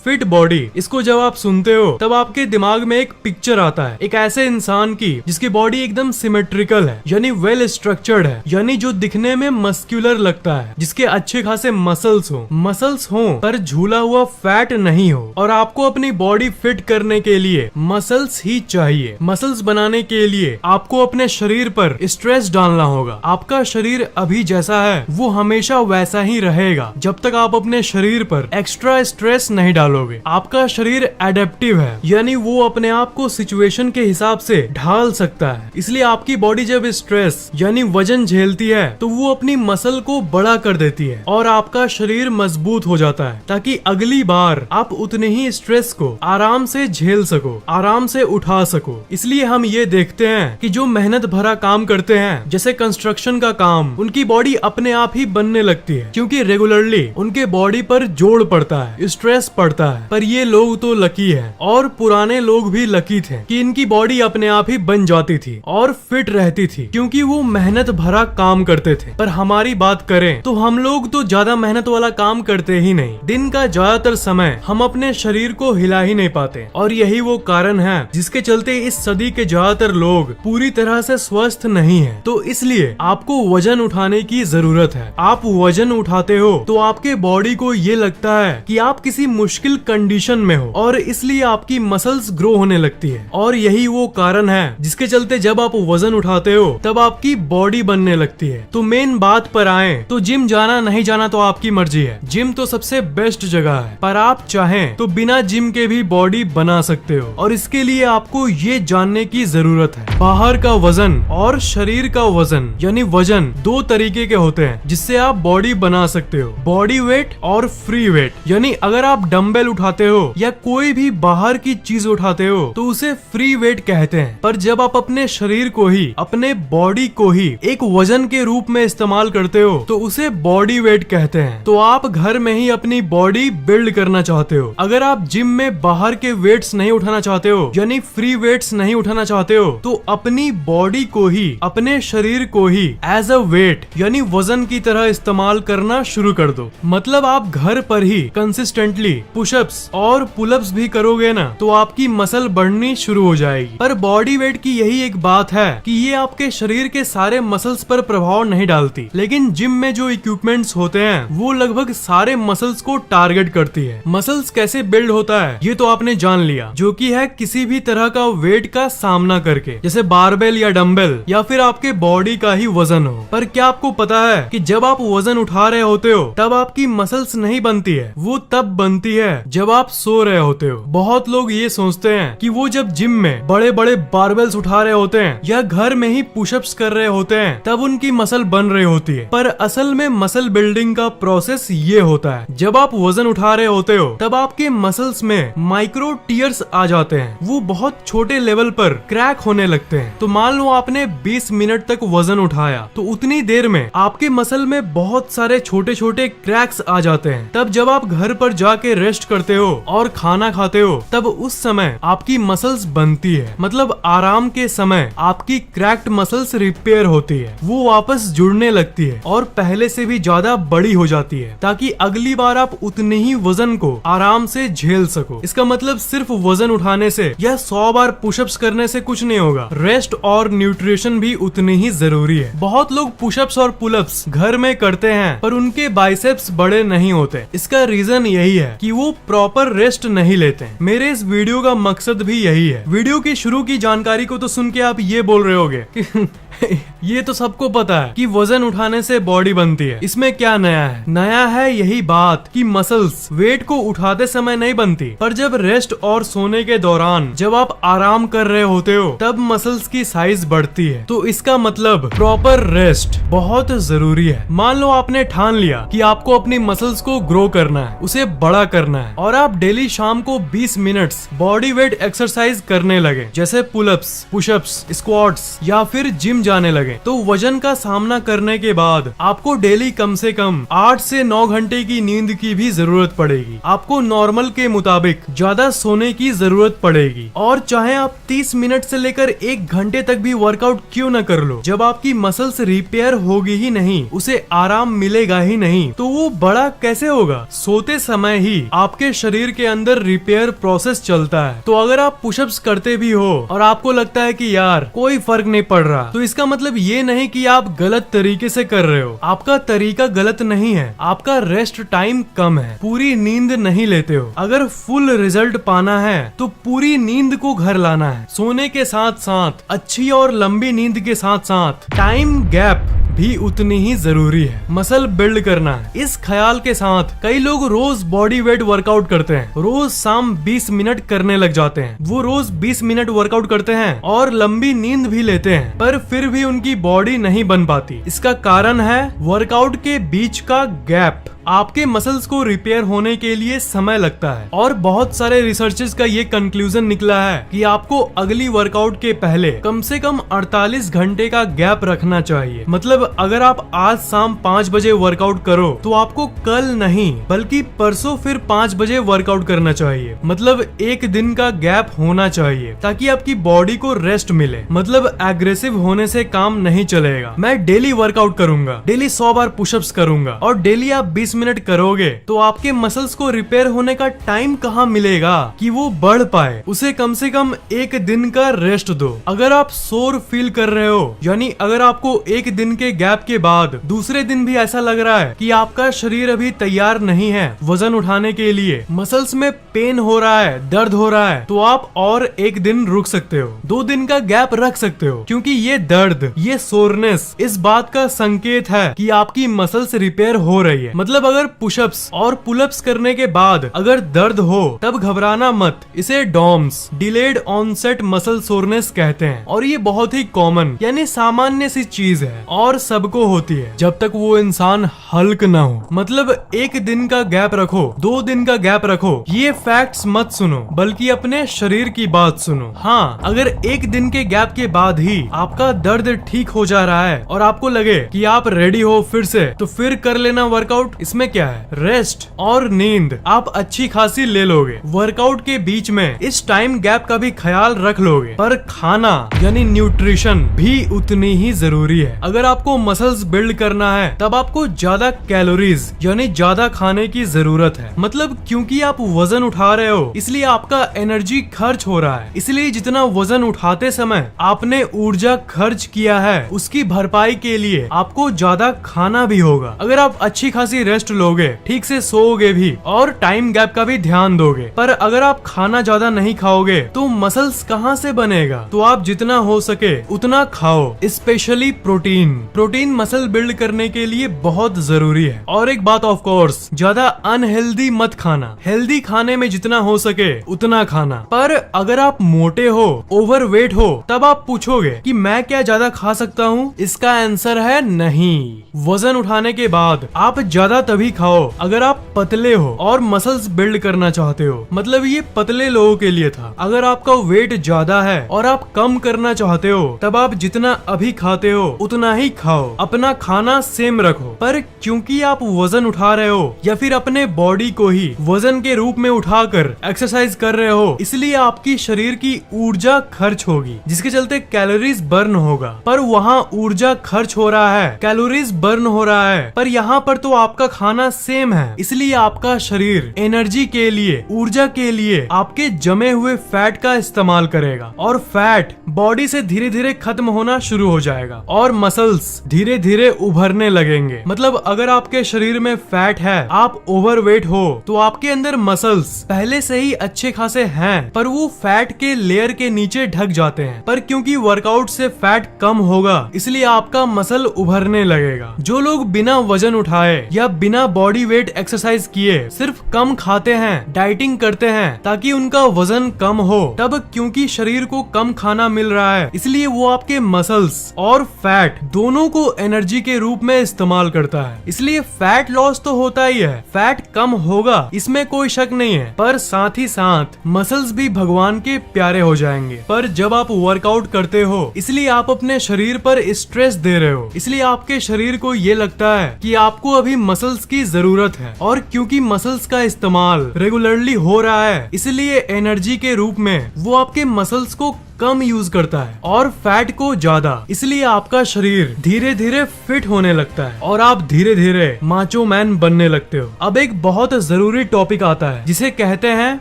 Fit body, इसको जब आप सुनते हो तब आपके दिमाग में एक पिक्चर आता है एक ऐसे इंसान की जिसकी बॉडी एकदम सिमेट्रिकल है, यानी वेल स्ट्रक्चर्ड है, यानी जो दिखने में मस्कुलर लगता है, जिसके अच्छे खासे मसल्स हो पर झूला हुआ फैट नहीं हो। और आपको अपनी बॉडी फिट करने के लिए मसल्स ही चाहिए। मसल्स बनाने के लिए आपको अपने शरीर पर स्ट्रेस डालना होगा। आपका शरीर अभी जैसा है वो हमेशा वैसा ही रहेगा जब तक आप अपने शरीर पर एक्स्ट्रा स्ट्रेस नहीं डालोगे। आपका शरीर एडेप्टिव है, यानी वो अपने आप को सिचुएशन के हिसाब से ढाल सकता है। इसलिए आपकी बॉडी जब स्ट्रेस यानी वजन झेलती है तो वो अपनी मसल को बड़ा कर देती है और आपका शरीर मजबूत हो जाता है, ताकि अगली बार आप उतने ही स्ट्रेस को आराम से झेल सको, आराम से उठा सको। इसलिए हम ये देखते हैं कि जो मेहनत भरा काम करते हैं जैसे कंस्ट्रक्शन का काम, उनकी बॉडी अपने आप ही बनने लगती है, क्योंकि रेगुलरली उनके बॉडी पर जोड़ पड़ता है, स्ट्रेस पड़ता है। पर ये लोग तो लकी हैं, और पुराने लोग भी लकी थे कि इनकी बॉडी अपने आप ही बन जाती थी और फिट रहती थी, क्योंकि वो मेहनत भरा काम करते थे। पर हमारी बात करें तो हम लोग तो ज्यादा मेहनत वाला काम करते ही नहीं। दिन का ज्यादातर समय हम अपने शरीर को हिला ही नहीं पाते, और यही वो कारण है जिसके चलते इस सदी के ज्यादातर लोग पूरी तरह से स्वस्थ नहीं है। तो इसलिए आपको वजन उठाने की जरूरत है। आप वजन उठाते हो तो आपके बॉडी को ये लगता है कि आप किसी मुश्किल कंडीशन में हो, और इसलिए आपकी मसल्स ग्रो होने लगती है। और यही वो कारण है जिसके चलते जब आप वजन उठाते हो तब आपकी बॉडी बनने लगती है। तो मेन बात पर आए तो जिम जाना नहीं जाना तो आपकी मर्जी है। जिम तो सबसे बेस्ट जगह है, पर आप चाहें तो बिना जिम के भी बॉडी बना सकते हो। और इसके लिए आपको ये जानने की जरूरत है, बाहर का वजन और शरीर का वजन, यानी वजन दो तरीके के होते हैं जिससे आप बॉडी बना सकते हो, बॉडी वेट और फ्री वेट। यानी अगर आप डंबल उठाते हो या कोई भी बाहर की चीज उठाते हो तो उसे फ्री वेट कहते हैं। पर जब आप अपने शरीर को ही, अपने बॉडी को ही एक वजन के रूप में इस्तेमाल करते हो तो उसे बॉडी वेट कहते हैं। तो आप घर में ही अपनी बॉडी बिल्ड करना चाहते हो। अगर आप जिम में बाहर के वेट्स नहीं उठाना चाहते हो, यानी फ्री वेट्स नहीं उठाना चाहते हो, तो अपनी बॉडी को ही, अपने शरीर को ही एज अ वेट यानी वजन की तरह इस्तेमाल करना शुरू कर दो। मतलब आप घर पर ही कंसिस्टेंटली पुशअप्स और पुलअप्स भी करोगे ना तो आपकी मसल बढ़नी शुरू हो जाएगी। पर बॉडी वेट की यही एक बात है कि ये आपके शरीर के सारे मसल्स पर प्रभाव नहीं डालती, लेकिन जिम में जो इक्विपमेंट्स होते हैं वो लगभग सारे मसल्स को टारगेट करती है। मसल्स कैसे बिल्ड होता है ये तो आपने जान लिया, जो कि है किसी भी तरह का वेट का सामना करके, जैसे बारबेल या डंबल या फिर आपके बॉडी का ही वजन हो। पर क्या आपको पता है कि जब आप वजन उठा रहे होते हो तब आपकी मसल्स नहीं बनती है, वो तब बनती है जब आप सो रहे होते हो। बहुत लोग ये सोचते हैं कि वो जब जिम में बड़े बड़े बारबेल्स उठा रहे होते हैं या घर में ही पुशअप्स कर रहे होते हैं तब उनकी मसल बन रही होती है, पर असल में मसल बिल्डिंग का प्रोसेस ये होता है, जब आप वजन उठा रहे होते हो तब आपके मसल्स में माइक्रो टीयर्स आ जाते हैं, वो बहुत छोटे लेवल पर क्रैक होने लगते हैं। तो मान लो आपने 20 मिनट तक वजन उठाया तो उतनी देर में आपके मसल में बहुत सारे छोटे छोटे क्रैक्स आ जाते हैं। तब जब आप घर पर जाके रेस्ट करते हो और खाना खाते हो तब उस समय आपकी मसल्स बनती है, मतलब आराम के समय आपकी क्रैक्ड मसल्स रिपेयर होती है, वो वापस जुड़ने लगती है और पहले से भी ज्यादा बड़ी हो जाती है, ताकि अगली बार आप उतने ही वजन को आराम से झेल सको। इसका मतलब सिर्फ वजन उठाने से या 100 बार पुशअप्स करने से कुछ नहीं होगा, रेस्ट और न्यूट्रिशन भी उतनी ही जरूरी है। बहुत लोग पुशअप्स और पुलअप्स घर में करते हैं पर उनके बाइसेप्स बड़े नहीं होते। इसका रीजन यही है कि वो प्रॉपर रेस्ट नहीं लेते। मेरे इस वीडियो का मकसद भी यही है। वीडियो की शुरू की जानकारी को तो सुन के आप ये बोल रहे होगे कि ये तो सबको पता है कि वजन उठाने से बॉडी बनती है, इसमें क्या नया है? नया है यही बात कि मसल्स वेट को उठाते समय नहीं बनती, पर जब रेस्ट और सोने के दौरान जब आप आराम कर रहे होते हो तब मसल्स की साइज बढ़ती है। तो इसका मतलब प्रॉपर रेस्ट बहुत जरूरी है। मान लो आपने ठान लिया कि आपको अपनी मसल्स को ग्रो करना है, उसे बड़ा करना है, और आप डेली शाम को 20 मिनट्स बॉडी वेट एक्सरसाइज करने लगे, जैसे पुलअप्स, पुशअप्स, स्क्वाट्स या फिर जिम जाने लगे। तो वजन का सामना करने के बाद आपको डेली कम से कम 8 से 9 घंटे की नींद की भी जरूरत पड़ेगी। आपको नॉर्मल के मुताबिक ज्यादा सोने की जरूरत पड़ेगी। और चाहे आप 30 मिनट से लेकर 1 घंटे तक भी वर्कआउट क्यों न कर लो, जब आपकी मसल्स रिपेयर होगी ही नहीं, उसे आराम मिलेगा ही नहीं, तो वो बड़ा कैसे होगा? सोते समय ही आपके शरीर के अंदर रिपेयर प्रोसेस चलता है। तो अगर आप पुशअप्स करते भी हो और आपको लगता है कि यार कोई फर्क नहीं पड़ रहा, तो इसका मतलब ये नहीं कि आप गलत तरीके से कर रहे हो। आपका तरीका गलत नहीं है, आपका रेस्ट टाइम कम है, पूरी नींद नहीं लेते हो। अगर फुल रिजल्ट पाना है तो पूरी नींद को घर लाना है। सोने के साथ साथ अच्छी और लंबी नींद के साथ साथ टाइम गैप भी उतनी ही जरूरी है। मसल बिल्ड करना है, इस ख्याल के साथ कई लोग रोज बॉडी वेट वर्कआउट करते हैं, रोज शाम 20 मिनट करने लग जाते हैं। वो रोज 20 मिनट वर्कआउट करते हैं और लंबी नींद भी लेते हैं, पर फिर भी उनकी बॉडी नहीं बन पाती। इसका कारण है वर्कआउट के बीच का गैप। आपके मसल्स को रिपेयर होने के लिए समय लगता है और बहुत सारे रिसर्चेस का ये कंक्लूजन निकला है कि आपको अगली वर्कआउट के पहले कम से कम 48 घंटे का गैप रखना चाहिए। मतलब अगर आप आज शाम 5 बजे वर्कआउट करो तो आपको कल नहीं बल्कि परसों फिर 5 बजे वर्कआउट करना चाहिए। मतलब एक दिन का गैप होना चाहिए ताकि आपकी बॉडी को रेस्ट मिले। मतलब एग्रेसिव होने से काम नहीं चलेगा। मैं डेली वर्कआउट करूंगा, डेली 100 बार पुशअप्स करूंगा और डेली आप 20 मिनट करोगे तो आपके मसल्स को रिपेयर होने का टाइम कहाँ मिलेगा कि वो बढ़ पाए? उसे कम से कम एक दिन का रेस्ट दो। अगर आप सोर फील कर रहे हो, यानी अगर आपको एक दिन के गैप के बाद दूसरे दिन भी ऐसा लग रहा है कि आपका शरीर अभी तैयार नहीं है वजन उठाने के लिए, मसल्स में पेन हो रहा है, दर्द हो रहा है, तो आप और एक दिन रुक सकते हो, 2 दिन का गैप रख सकते हो। क्योंकि ये दर्द, ये सोरनेस इस बात का संकेत है कि आपकी मसल्स रिपेयर हो रही है। मतलब अगर पुशअप्स और पुलअप्स करने के बाद अगर दर्द हो तब घबराना मत। इसे DOMS, delayed onset muscle soreness कहते हैं और ये बहुत ही कॉमन यानी सामान्य सी चीज है और सबको होती है जब तक वो इंसान हल्क ना हो। मतलब एक दिन का गैप रखो, 2 दिन का गैप रखो, ये फैक्ट्स मत सुनो बल्कि अपने शरीर की बात सुनो। हाँ, अगर एक दिन के गैप के बाद ही आपका दर्द ठीक हो जा रहा है और आपको लगे कि आप रेडी हो फिर से, तो फिर कर लेना वर्कआउट। इसमें क्या है, रेस्ट और नींद आप अच्छी खासी ले लोगे। वर्कआउट के बीच में इस टाइम गैप का भी ख्याल रख लोगे। पर खाना यानी न्यूट्रिशन भी उतनी ही जरूरी है। अगर आपको मसल्स बिल्ड करना है तब आपको ज्यादा कैलोरीज यानी ज्यादा खाने की जरूरत है। मतलब क्योंकि आप वजन उठा रहे हो इसलिए आपका एनर्जी खर्च हो रहा है, इसलिए जितना वजन उठाते समय आपने ऊर्जा खर्च किया है उसकी भरपाई के लिए आपको ज्यादा खाना भी होगा। अगर आप अच्छी खासी रेस्ट लोगे, ठीक से सोओगे भी और टाइम गैप का भी ध्यान दोगे, पर अगर आप खाना ज्यादा नहीं खाओगे तो मसल्स कहाँ से बनेगा? तो आप जितना हो सके उतना खाओ, specially protein. Protein muscle build करने के लिए बहुत जरूरी है। और एक बात ऑफ कोर्स, ज्यादा अनहेल्दी मत खाना, हेल्दी खाने में जितना हो सके उतना खाना। पर अगर आप मोटे हो, ओवरवेट हो, तब आप पूछोगे कि मैं क्या ज्यादा खा सकता हूँ? इसका आंसर है नहीं। वजन उठाने के बाद आप ज्यादा तभी खाओ अगर आप पतले हो और मसल्स बिल्ड करना चाहते हो। मतलब ये पतले लोगों के लिए था। अगर आपका वेट ज्यादा है और आप कम करना चाहते हो तब आप जितना अभी खाते हो उतना ही खाओ, अपना खाना सेम रखो। पर क्योंकि आप वजन उठा रहे हो या फिर अपने बॉडी को ही वजन के रूप में उठाकर एक्सरसाइज कर रहे हो, इसलिए आपकी शरीर की ऊर्जा खर्च होगी जिसके चलते कैलोरीज बर्न होगा। पर वहाँ ऊर्जा खर्च हो रहा है, कैलोरीज बर्न हो रहा है, पर यहाँ पर तो आपका खाना सेम है। इसलिए आपका शरीर एनर्जी के लिए, ऊर्जा के लिए आपके जमे हुए फैट का इस्तेमाल करेगा और फैट बॉडी से धीरे धीरे खत्म होना शुरू हो जाएगा और मसल्स धीरे धीरे उभरने लगेंगे। मतलब अगर आपके शरीर में फैट है, आप ओवरवेट हो, तो आपके अंदर मसल्स पहले से ही अच्छे खासे हैं पर वो फैट के लेयर के नीचे ढक जाते हैं। पर क्योंकि वर्कआउट से फैट कम होगा इसलिए आपका मसल उभरने लगेगा। जो लोग बिना वजन उठाए या बिना बॉडी वेट एक्सरसाइज किए सिर्फ कम खाते हैं, डाइटिंग करते हैं ताकि उनका वजन कम हो, तब क्योंकि शरीर को कम खाना मिल रहा है इसलिए वो आपके मसल्स और फैट दोनों को एनर्जी के रूप में इस्तेमाल करता है। इसलिए फैट लॉस तो होता ही है, फैट कम होगा इसमें कोई शक नहीं है, पर साथ ही साथ मसल्स भी भगवान के प्यारे हो जाएंगे। पर जब आप वर्कआउट करते हो इसलिए आप अपने शरीर पर स्ट्रेस दे रहे हो, इसलिए आपके शरीर को ये लगता है कि आपको अभी मसल्स की जरूरत है, और क्योंकि मसल्स का इस्तेमाल रेगुलरली हो रहा है इसलिए एनर्जी के रूप में वो आपके मसल्स को कम यूज करता है और फैट को ज्यादा। इसलिए आपका शरीर धीरे धीरे फिट होने लगता है और आप धीरे धीरे माचो मैन बनने लगते हो। अब एक बहुत जरूरी टॉपिक आता है जिसे कहते हैं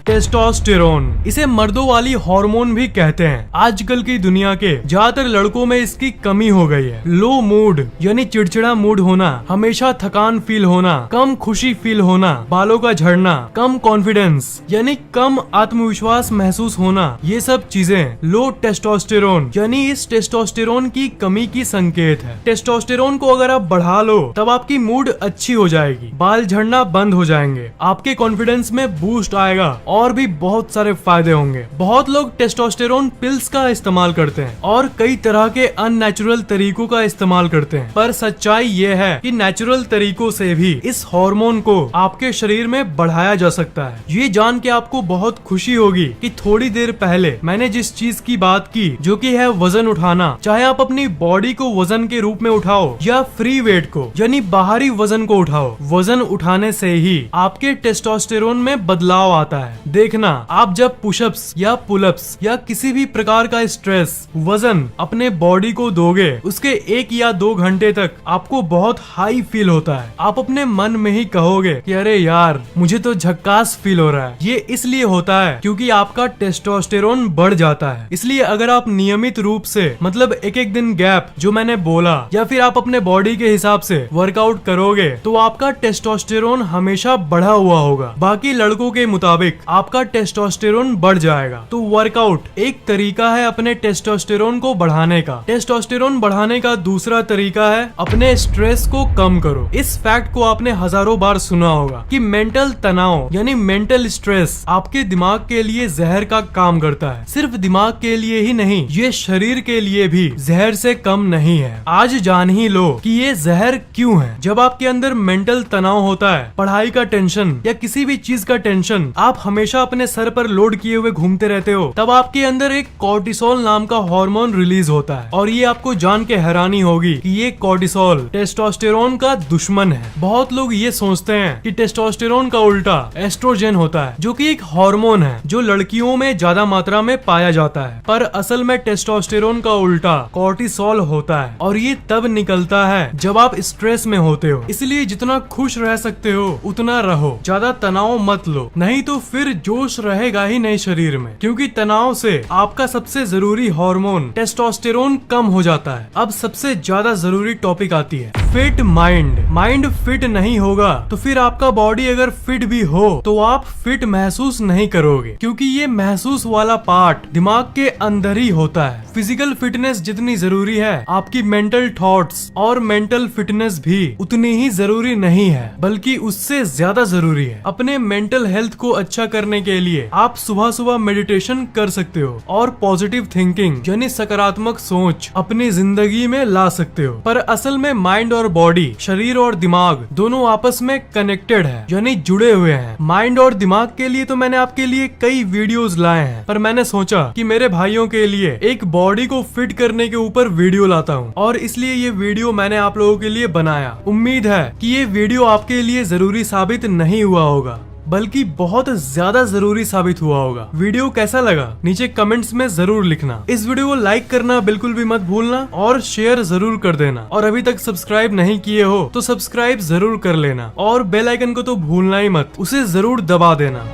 टेस्टोस्टेरोन। इसे मर्दों वाली हार्मोन भी कहते हैं। आजकल की दुनिया के ज्यादातर लड़कों में इसकी कमी हो गई है। लो मूड यानी चिड़चिड़ा मूड होना, हमेशा थकान फील होना, कम खुशी फील होना, बालों का झड़ना, कम कॉन्फिडेंस यानी कम आत्मविश्वास महसूस होना, ये सब चीजें लो टेस्टोस्टेरोन यानी इस टेस्टोस्टेरोन की कमी की संकेत है। टेस्टोस्टेरोन को अगर आप बढ़ा लो तब आपकी मूड अच्छी हो जाएगी, बाल झड़ना बंद हो जाएंगे, आपके कॉन्फिडेंस में बूस्ट आएगा और भी बहुत सारे फायदे होंगे। बहुत लोग टेस्टोस्टेरोन पिल्स का इस्तेमाल करते हैं और कई तरह के अननेचुरल तरीकों का इस्तेमाल करते हैं, पर सच्चाई ये है कि नेचुरल तरीकों से भी इस हार्मोन को आपके शरीर में बढ़ाया जा सकता है। ये जान के आपको बहुत खुशी होगी कि थोड़ी देर पहले मैंने जिस चीज की बात की जो कि है वजन उठाना, चाहे आप अपनी बॉडी को वजन के रूप में उठाओ या फ्री वेट को यानी बाहरी वजन को उठाओ, वजन उठाने से ही आपके टेस्टोस्टेरोन में बदलाव आता है। देखना, आप जब पुशअप्स या पुलअप्स या किसी भी प्रकार का स्ट्रेस वजन अपने बॉडी को दोगे उसके 1 या 2 घंटे तक आपको बहुत हाई फील होता है। आप अपने मन में ही कहोगे कि अरे यार मुझे तो झक्कास फील हो रहा है। ये इसलिए होता है क्योंकि आपका टेस्टोस्टेरोन बढ़ जाता है। इसलिए अगर आप नियमित रूप से मतलब एक दिन गैप जो मैंने बोला या फिर आप अपने बॉडी के हिसाब से वर्कआउट करोगे तो आपका टेस्टोस्टेरोन हमेशा बढ़ा हुआ होगा। बाकी लड़कों के मुताबिक आपका टेस्टोस्टेरोन बढ़ जाएगा। तो वर्कआउट एक तरीका है अपने टेस्टोस्टेरोन को बढ़ाने का। टेस्टोस्टेरोन बढ़ाने का दूसरा तरीका है अपने स्ट्रेस को कम करो। इस फैक्ट को आपने हजारों बार सुना होगा कि मेंटल तनाव यानी मेंटल स्ट्रेस आपके दिमाग के लिए जहर का काम करता है। सिर्फ दिमाग के लिए ही नहीं, ये शरीर के लिए भी जहर से कम नहीं है। आज जान ही लो कि ये जहर क्यों है। जब आपके अंदर मेंटल तनाव होता है, पढ़ाई का टेंशन या किसी भी चीज का टेंशन आप हमेशा अपने सर पर लोड किए हुए घूमते रहते हो, तब आपके अंदर एक कॉर्टिसोल नाम का हार्मोन रिलीज होता है। और ये आपको जान के हैरानी होगी कि ये कॉर्टिसोल टेस्टोस्टेरोन का दुश्मन है। बहुत लोग ये सोचते हैं कि टेस्टोस्टेरोन का उल्टा एस्ट्रोजन होता है जो कि एक हार्मोन है जो लड़कियों में ज्यादा मात्रा में पाया जाता है, पर असल में टेस्टोस्टेरोन का उल्टा कॉर्टिसोल होता है और ये तब निकलता है जब आप स्ट्रेस में होते हो। इसलिए जितना खुश रह सकते हो उतना रहो, ज्यादा तनाव मत लो, नहीं तो फिर जोश रहेगा ही नहीं शरीर में, क्योंकि तनाव से आपका सबसे जरूरी हार्मोन टेस्टोस्टेरोन कम हो जाता है। अब सबसे ज्यादा जरूरी टॉपिक आती है फिट माइंड। माइंड फिट नहीं होगा तो फिर आपका बॉडी अगर फिट भी हो तो आप फिट महसूस नहीं करोगे, क्योंकि ये महसूस वाला पार्ट दिमाग के अंदर ही होता है। फिजिकल फिटनेस जितनी जरूरी है आपकी मेंटल थॉट्स और मेंटल फिटनेस भी उतनी ही जरूरी नहीं है, बल्कि उससे ज्यादा जरूरी है। अपने मेंटल हेल्थ को अच्छा करने के लिए आप सुबह सुबह मेडिटेशन कर सकते हो और पॉजिटिव थिंकिंग यानी सकारात्मक सोच अपनी जिंदगी में ला सकते हो। पर असल में माइंड और बॉडी, शरीर और दिमाग दोनों आपस में कनेक्टेड है यानी जुड़े हुए हैं। माइंड और दिमाग के लिए तो मैंने आपके लिए कई वीडियोस लाए हैं, पर मैंने सोचा कि मेरे भाइयों के लिए एक बॉडी को फिट करने के ऊपर वीडियो लाता हूँ और इसलिए ये वीडियो मैंने आप लोगों के लिए बनाया। उम्मीद है कि ये वीडियो आपके लिए जरूरी साबित नहीं हुआ होगा, बल्कि बहुत ज्यादा जरूरी साबित हुआ होगा। वीडियो कैसा लगा नीचे कमेंट्स में जरूर लिखना। इस वीडियो को लाइक करना बिल्कुल भी मत भूलना और शेयर जरूर कर देना। और अभी तक सब्सक्राइब नहीं किए हो तो सब्सक्राइब जरूर कर लेना और बेल आइकन को तो भूलना ही मत, उसे जरूर दबा देना।